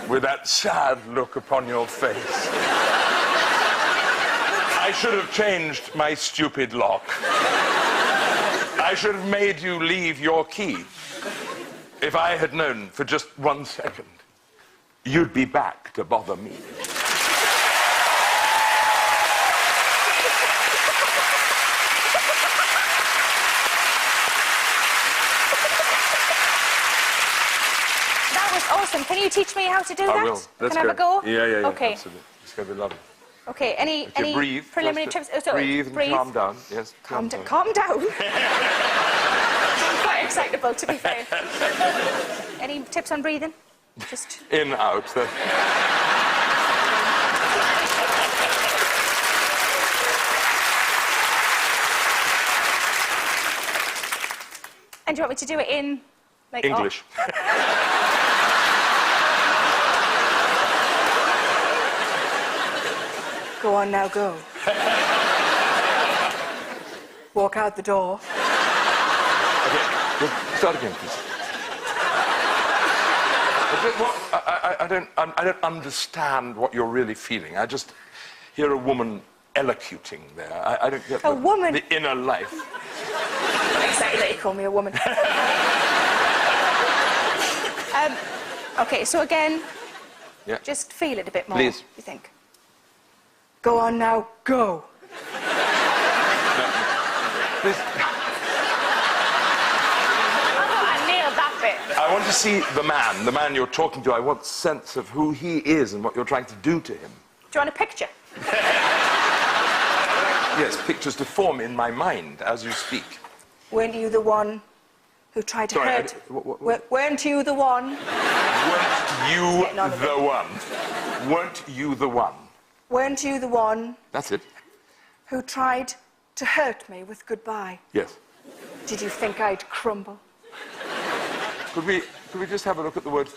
with that sad look upon your face. I should have changed my stupid lock. I should have made you leave your key. If I had known for just 1 second, you'd be back to bother me. That was awesome. Can you teach me how to do that? I will. Let's Can I have a go? Yeah. Okay. Absolutely. It's going to be lovely. Okay, any breathe, preliminary tips? Oh, sorry. Breathe and calm down. Yes, Calm down. I'm quite excitable, to be fair. Any tips on breathing? Just... In, out. And do you want me to do it in... like English. Go on now, go. Walk out the door. Okay, start again, please. I don't understand what you're really feeling. I just hear a woman elocuting there. I don't get woman? The inner life. I'm excited that you call me a woman. Okay, so again, Yeah. just feel it a bit more. Please. You think? Go on now, go. Please. I nailed that bit. I want to see the man you're talking to. I want sense of who he is and what you're trying to do to him. Do you want a picture? Yes, pictures to form in my mind as you speak. Weren't you the one who tried to hurt... Weren't you the one? Weren't you the one? Weren't you the one? Weren't you the one That's it. who tried to hurt me with goodbye? Yes. Did you think I'd crumble? Could we just have a look at the word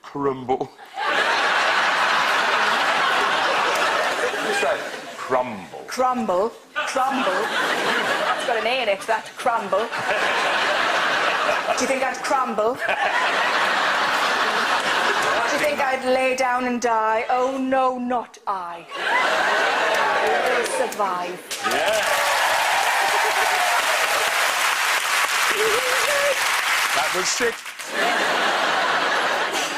crumble? What's that? Crumble. Crumble? Crumble? It's got an A in it, that crumble. Do you think I'd crumble? Do you think I'd lay down and die? Oh, no, not I. I will survive. Yeah. That was sick.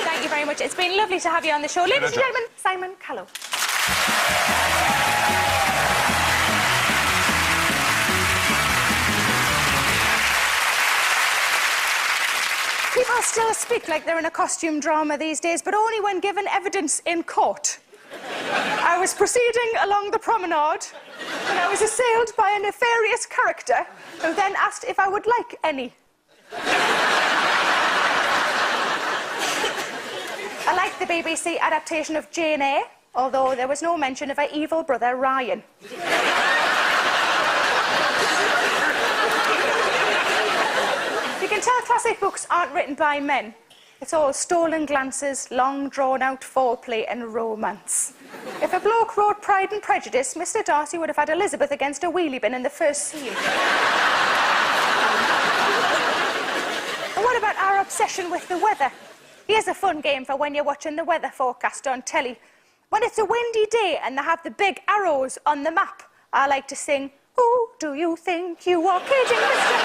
Thank you very much. It's been lovely to have you on the show. Ladies and gentlemen, Simon Callow. People still speak like they're in a costume drama these days, but only when given evidence in court. I was proceeding along the promenade when I was assailed by a nefarious character who then asked if I would like any. I liked the BBC adaptation of Jane Eyre, although there was no mention of her evil brother Ryan. You can tell classic books aren't written by men. It's all stolen glances, long drawn-out foreplay and romance. If a bloke wrote Pride and Prejudice, Mr. Darcy would have had Elizabeth against a wheelie bin in the first scene. And what about our obsession with the weather? Here's a fun game for when you're watching the weather forecast on telly. When it's a windy day and they have the big arrows on the map, I like to sing, "Who do you think you are kidding, Mr.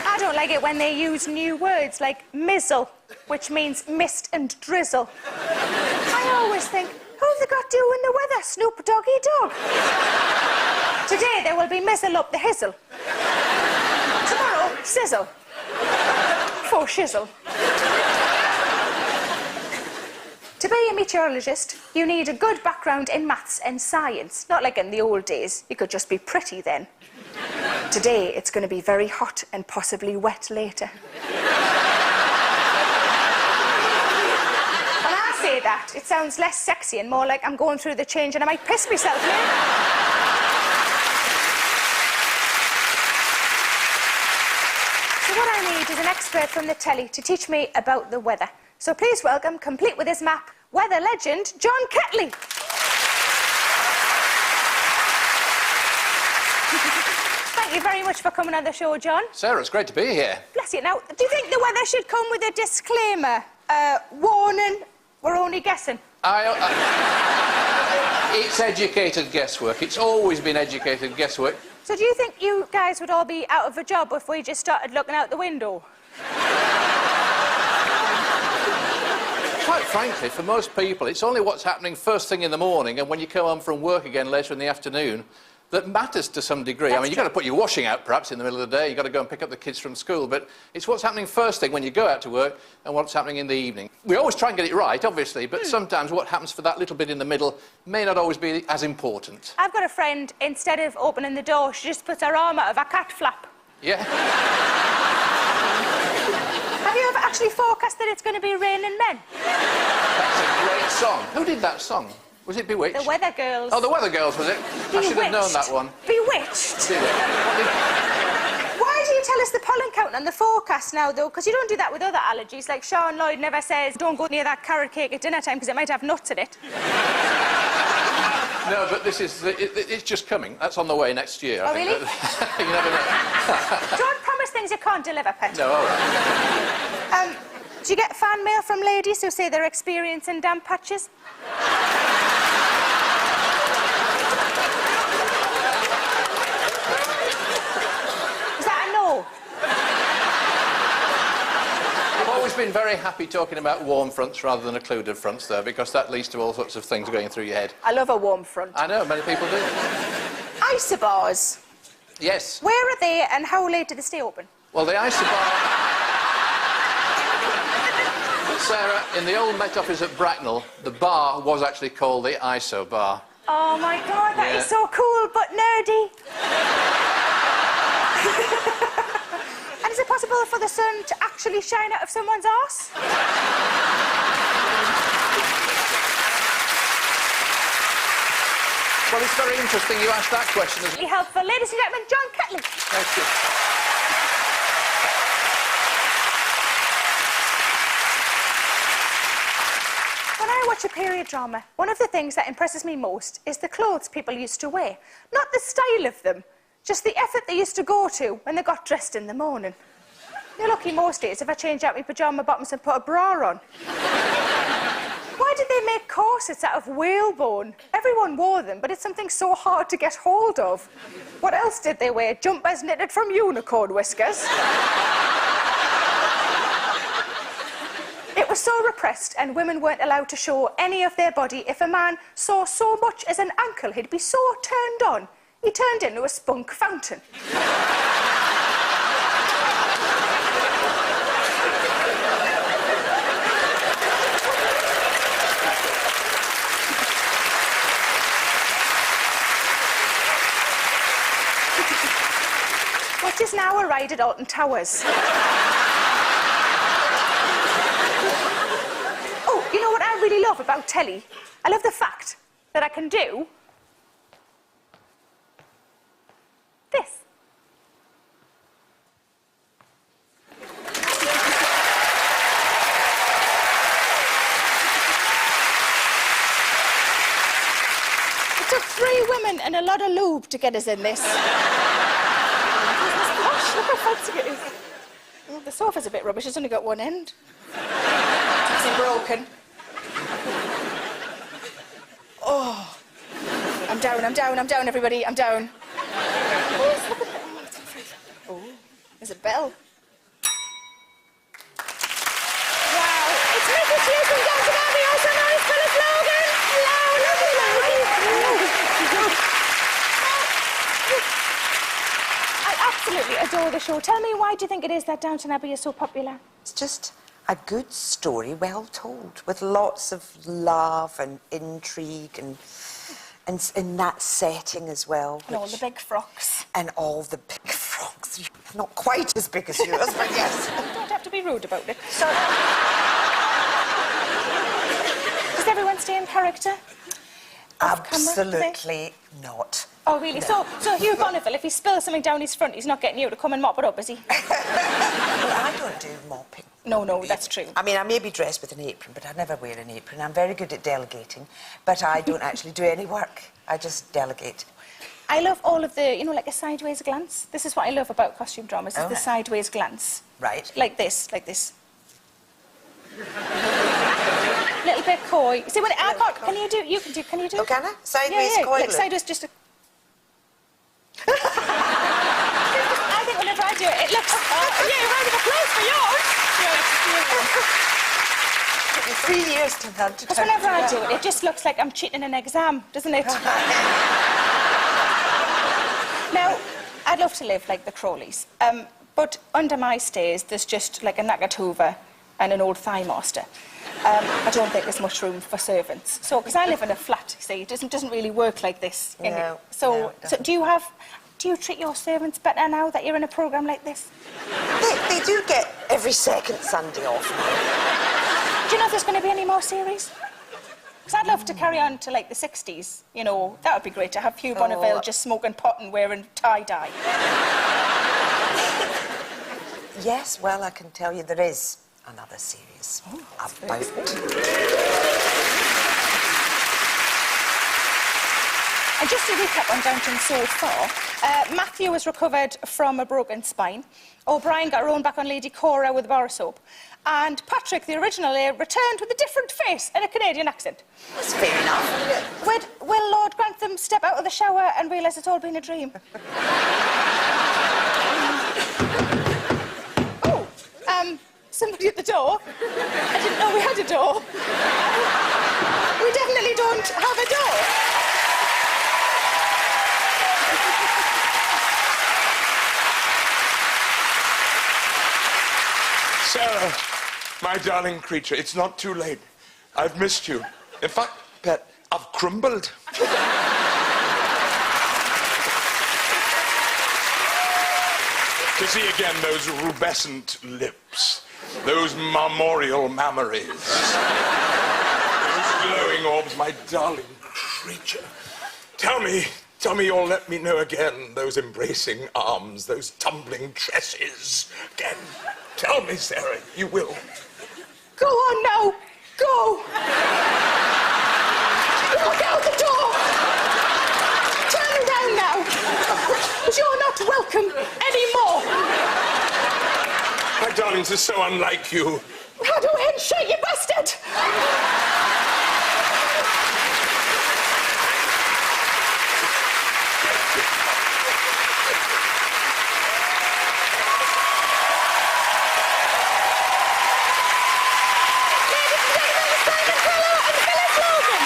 I don't like it when they use new words like mizzle, which means mist and drizzle. I always think, who've they got doing the weather, Snoop Doggy Dog? Today there will be mizzle up the hizzle. Tomorrow, sizzle. For shizzle. To be a meteorologist, you need a good background in maths and science. Not like in the old days. You could just be pretty then. Today, it's going to be very hot and possibly wet later. When I say that, it sounds less sexy and more like I'm going through the change and I might piss myself now. So what I need is an expert from the telly to teach me about the weather. So please welcome, complete with his map, weather legend, John Ketley. Thank you very much for coming on the show, John. Sarah, it's great to be here. Bless you. Now, do you think the weather should come with a disclaimer? Warning, we're only guessing. It's educated guesswork. It's always been educated guesswork. So do you think you guys would all be out of a job if we just started looking out the window? Quite frankly, for most people, it's only what's happening first thing in the morning and when you come home from work again later in the afternoon that matters to some degree. I mean, you've got to put your washing out, perhaps, in the middle of the day. You've got to go and pick up the kids from school. But it's what's happening first thing when you go out to work and what's happening in the evening. We always try and get it right, obviously, but sometimes what happens for that little bit in the middle may not always be as important. I've got a friend, instead of opening the door, she just puts her arm out of a cat flap. Yeah. Have you ever actually forecasted it's going to be raining men? That's a great song. Who did that song? Was it Bewitched? The Weather Girls. Oh, the Weather Girls, was it? I should have known that one. Bewitched. Did it? Why do you tell us the pollen count on the forecast now, though? Because you don't do that with other allergies. Like Sean Lloyd never says, don't go near that carrot cake at dinner time because it might have nuts in it. No, but this is... it's just coming. That's on the way next year, I think. Really? You never know. Don't promise things you can't deliver, Pet. No, all right. Do you get fan mail from ladies who say they're experiencing damp patches? Is that a no? I've always been very happy talking about warm fronts rather than occluded fronts, though, because that leads to all sorts of things going through your head. I love a warm front. I know, many people do. Isobars. Yes. Where are they and how late do they stay open? Well, the isobar... Sarah, in the old Met Office at Bracknell, the bar was actually called the ISO bar. Oh, my God, that is so cool, but nerdy. And is it possible for the sun to actually shine out of someone's arse? Well, it's very interesting you asked that question. Really helpful. Ladies and gentlemen, John Catley. Thank you. When I watch a period drama, one of the things that impresses me most is the clothes people used to wear. Not the style of them, just the effort they used to go to when they got dressed in the morning. You're lucky most days if I change out my pyjama bottoms and put a bra on. Why did they make corsets out of whalebone? Everyone wore them, but it's something so hard to get hold of. What else did they wear? Jumpers knitted from unicorn whiskers? It was so repressed, and women weren't allowed to show any of their body. If a man saw so much as an ankle, he'd be so turned on, he turned into a spunk fountain. Which is now a ride at Alton Towers. You know what I really love about telly? I love the fact that I can do this. It took 3 women and a lot of lube to get us in this. Gosh, look how fancy it is. Oh, the sofa's a bit rubbish, it's only got one end. It's broken. Oh. I'm down, everybody. I'm down. Oh, there's a bell. Wow. It's Mickey Cheers from Downton Abbey, also known as Phyllis Logan. Hello, I absolutely adore the show. Tell me, why do you think it is that Downton Abbey is so popular? It's just a good story, well told, with lots of love and intrigue and in that setting as well. And all the big frocks. And all the big frocks. Not quite as big as yours, but yes. You don't have to be rude about it. So... Does everyone stay in character? Absolutely not. Oh, really? No. So Hugh Bonneville, if he spills something down his front, he's not getting you to come and mop it up, is he? Well, I don't do mopping. No, that's true. I mean, I may be dressed with an apron, but I never wear an apron. I'm very good at delegating, but I don't actually do any work. I just delegate. I love all of the, like a sideways glance. This is what I love about costume dramas, is the right. sideways glance. Right. Like this. Little bit coy. See, when I can't, can you do? Oh, can I? Sideways yeah, coy like look. sideways, just a... I think whenever I do it, it looks... yeah, round of applause for yours. Took me 3 years to learn to Because whenever I do it, it just looks like I'm cheating an exam, doesn't it? Now, I'd love to live like the Crawleys, but under my stays, there's just like a knackered Hoover and an old thigh master. I don't think there's much room for servants. So, because I live in a flat, you see, it doesn't really work like this. No, So, it so do you treat your servants better now that you're in a programme like this? They do get every second Sunday off now. Do you know if there's going to be any more series? Because I'd love to carry on to, like, the 60s, That would be great, to have Hugh Bonneville just smoking pot and wearing tie-dye. Yes, well, I can tell you there is another series about... And just to recap on Downton so far, Matthew was recovered from a broken spine. O'Brien got her own back on Lady Cora with a bar of soap. And Patrick, the original heir, returned with a different face and a Canadian accent. That's fair enough. Will Lord Grantham step out of the shower and realise it's all been a dream? Somebody at the door. I didn't know we had a door. We definitely don't have a door. Sarah, my darling creature, it's not too late. I've missed you. In fact, pet, I've crumbled. To see again those rubescent lips, those marmoreal mammaries, those glowing orbs, my darling creature. Tell me you'll let me know again those embracing arms, those tumbling tresses again. Tell me, Sarah, you will. Go on now. Go. Walk out the door. Turn around now. Because you're not welcome anymore. My darlings are so unlike you. How do I shake you bastard? Callow and Phyllis Logan.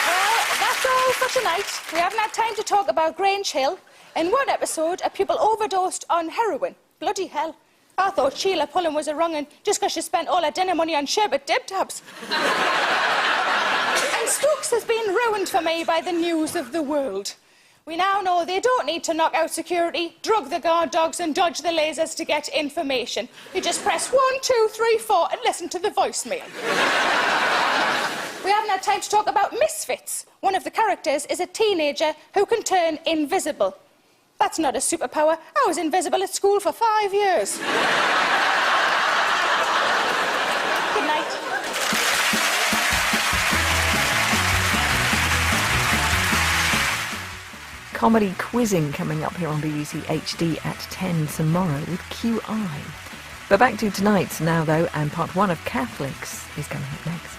Well, that's all for tonight. We haven't had time to talk about Grange Hill. In one episode, a pupil overdosed on heroin. Bloody hell. I thought Sheila Pullen was a wrong'un just because she spent all her dinner money on sherbet dib tabs. And Stokes has been ruined for me by the news of the world. We now know they don't need to knock out security, drug the guard dogs and dodge the lasers to get information. You just press 1, 2, 3, 4 and listen to the voicemail. We haven't had time to talk about misfits. One of the characters is a teenager who can turn invisible. That's not a superpower. I was invisible at school for 5 years. Good night. Comedy quizzing coming up here on BBC HD at 10 tomorrow with QI. But back to tonight's now, though, and part 1 of Catholics is coming up next.